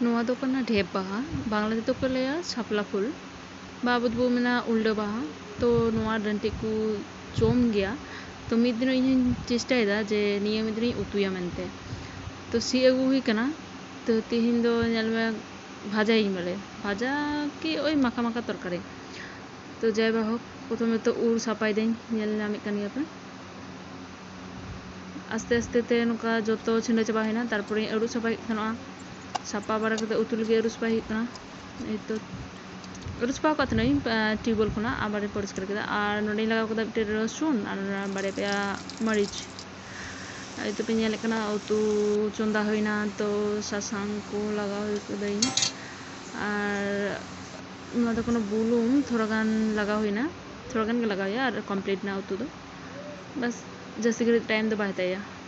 ᱱᱚᱣᱟ ᱫᱚ ᱠᱟᱱᱟ ᱰᱷᱮᱯ ᱵᱟᱦᱟ, ᱵᱟᱝᱞᱟ ᱛᱮᱫᱚ ᱠᱚ ᱞᱟᱹᱭᱟ ᱥᱟᱯᱞᱟ ᱯᱷᱩᱞ বা ᱟᱵᱚ ᱫᱚᱵᱚ ᱢᱮᱱᱟ ᱩᱞᱰᱟᱹ ᱵᱟᱦᱟ। তো ᱱᱚᱣᱟ ᱰᱟᱹᱱᱴᱤᱡ ᱠᱚ ᱡᱚᱢ ᱜᱮᱭᱟ। তো ᱢᱤᱫ ᱫᱤᱱ ᱤᱧ ᱪᱮᱥᱴᱟᱭᱮᱫᱟ ᱡᱮ ᱱᱤᱭᱟᱹ ᱢᱤᱫ ᱫᱤᱱᱤᱧ ᱩᱛᱩᱭᱟ ᱢᱮᱱᱛᱮ। তো ᱥᱤᱫ ᱟᱹᱜᱩ ᱦᱩᱭ ᱠᱟᱱᱟ। তো ᱛᱤᱦᱤᱧ ᱫᱚ ᱧᱮᱞ ᱢᱮ ভাজাইᱧ বলে ভাজা কি ওই মাখা মাখা তরকারি। তো যাই বা হোক প্রথমে তো উড় সাপাই দাᱹᱧ, ᱧᱮᱞ ᱧᱟᱢᱮᱫ ᱠᱟᱱ ᱜᱮᱭᱟ ᱯᱮ। আস্তে আস্তে তে ᱱᱚᱝᱠᱟ ᱡᱚᱛᱚ ᱪᱷᱤᱸᱰᱟᱹ ᱪᱟᱵᱟ ᱦᱩᱭᱱᱟ, ᱛᱟᱨᱯᱚᱨᱮ ᱟᱹᱨᱩᱵ ᱥᱟᱯᱷᱟᱭ ᱦᱩᱭᱩᱜ ᱠᱟᱱᱟ। ᱥᱟᱯᱟ ᱵᱟᱲᱟ ᱠᱟᱛᱮ ᱩᱛᱩ ᱞᱟᱹᱜᱤᱫ ᱟᱹᱨᱩᱵ ᱥᱟᱯᱷᱟᱭ ᱦᱩᱭᱩᱜ ᱠᱟᱱᱟ। ᱮᱭ ᱛᱚ aru sapa kat nahi tubewell খোনা আবার পরিষ্কার করে আর নড়ি লাগাও কদা একটা রসুন আর বাড়ে পেয়া মরিচ এই তো পেঁয়াজ লেখানা উতু চন্দা হইনা তো সাসাং কো লাগাও কদাই আর না তো কোনো বুলুম থোড়াগান লাগা হইনা থোড়াগান গে লাগাও আর কমপ্লিট না উতু তো बस जैसे कि टाइम तो बाहता है।